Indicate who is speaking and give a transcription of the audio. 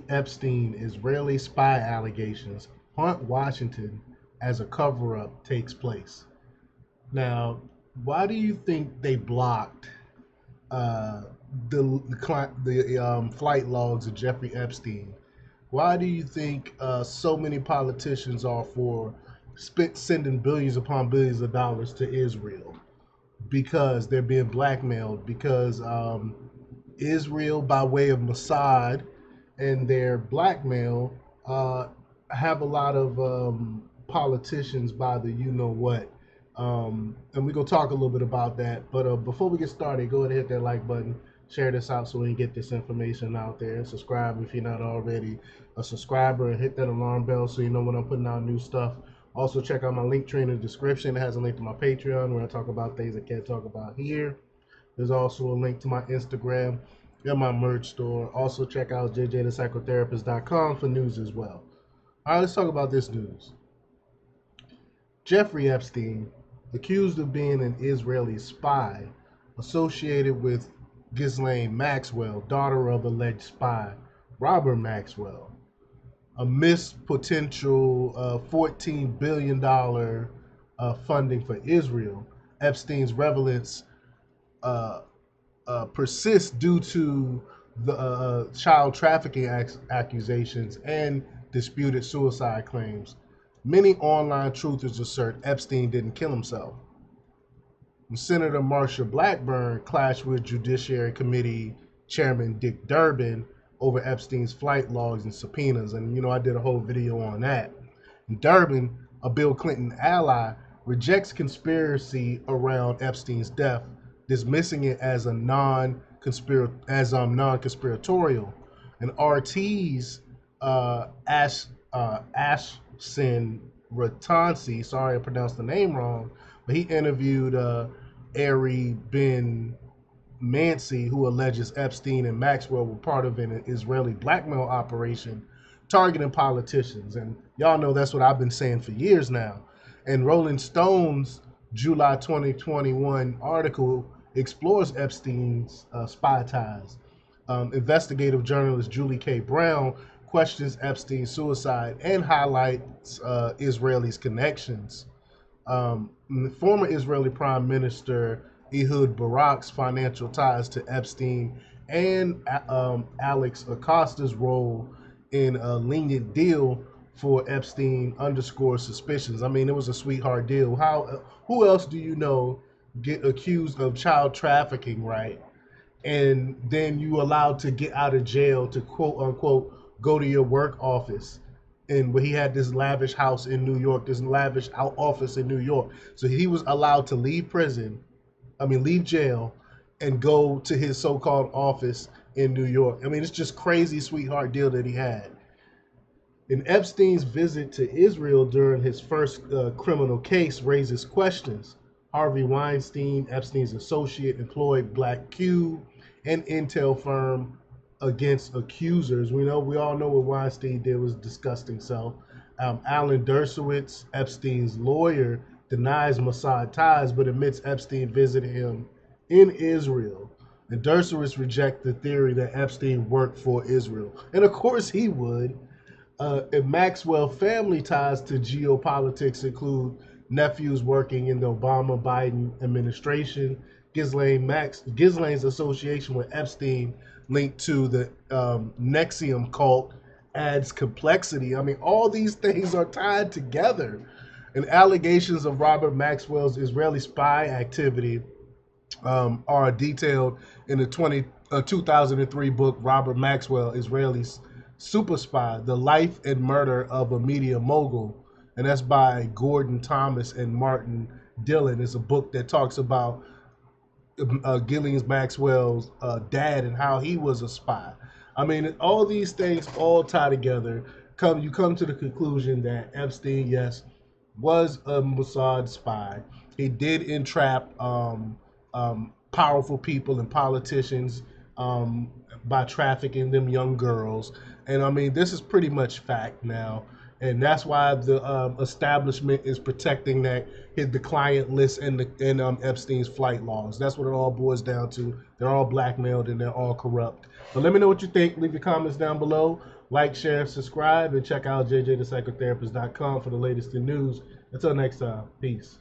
Speaker 1: Epstein Israeli spy allegations haunt Washington as a cover up takes place. Now, why do you think they blocked uh, the flight logs of Jeffrey Epstein? Why do you think so many politicians are for sending billions upon billions of dollars to Israel? Because they're being blackmailed. Because Israel, by way of Mossad and their blackmail, uh, have a lot of politicians by the you know what. And we're going to talk a little bit about that. But before we get started, go ahead and hit that like button, share this out so we can get this information out there. Subscribe if you're not already a subscriber, and hit that alarm bell so you know when I'm putting out new stuff. Also, check out my link tree in the description. It has a link to my Patreon where I talk about things I can't talk about here. There's also a link to my Instagram and my merch store. Also, check out jjthepsychotherapist.com for news as well. All right, let's talk about this news. Jeffrey Epstein, accused of being an Israeli spy associated with Ghislaine Maxwell, daughter of alleged spy Robert Maxwell, amidst potential $14 billion funding for Israel. Epstein's relevance uh, persists due to the child trafficking accusations and disputed suicide claims. Many online truthers assert Epstein didn't kill himself. Senator Marsha Blackburn clashed with Judiciary Committee Chairman Dick Durbin over Epstein's flight logs and subpoenas. And, I did a whole video on that. And Durbin, a Bill Clinton ally, rejects conspiracy around Epstein's death, dismissing it as a non-conspiratorial. And RT's Ashsin Ratansi, sorry I pronounced the name wrong, but he interviewed Ari Ben-Menashe, who alleges Epstein and Maxwell were part of an Israeli blackmail operation targeting politicians. And y'all know that's what I've been saying for years now. And Rolling Stone's July 2021 article explores Epstein's spy ties. Investigative journalist Julie K. Brown questions Epstein's suicide and highlights Israeli's connections. Former Israeli Prime Minister Ehud Barak's financial ties to Epstein and Alex Acosta's role in a lenient deal for Epstein underscore suspicions. I mean, it was a sweetheart deal. Who else do you know get accused of child trafficking, right? And then you allowed to get out of jail to quote unquote go to your work office. And where he had this lavish house in New York, this lavish office in New York. So he was allowed to leave jail and go to his so-called office in New York. I mean, it's just crazy sweetheart deal that he had. And Epstein's visit to Israel during his first criminal case raises questions. Harvey Weinstein, Epstein's associate, employed Black Cube and Intel firm against accusers. We all know what Weinstein did was disgusting. So, Alan Dershowitz, Epstein's lawyer, denies Mossad ties, but admits Epstein visited him in Israel. And Dershowitz rejects the theory that Epstein worked for Israel, and of course he would. And Maxwell family ties to geopolitics include nephews working in the Obama-Biden administration. Ghislaine's association with Epstein linked to the Nexium cult adds complexity. I mean, all these things are tied together. And allegations of Robert Maxwell's Israeli spy activity are detailed in the 2003 book Robert Maxwell, Israeli Super Spy, The Life and Murder of a Media Mogul. And that's by Gordon Thomas and Martin Dillon. It's a book that talks about Ghislaine Maxwell's dad and how he was a spy. I mean, all these things all tie together. You come to the conclusion that Epstein, yes, was a Mossad spy. He did entrap powerful people and politicians by trafficking them young girls. And I mean, this is pretty much fact now. And that's why the establishment is protecting the client list and Epstein's flight logs. That's what it all boils down to. They're all blackmailed and they're all corrupt. But let me know what you think. Leave your comments down below. Like, share, subscribe, and check out jjthepsychotherapist.com for the latest in news. Until next time, peace.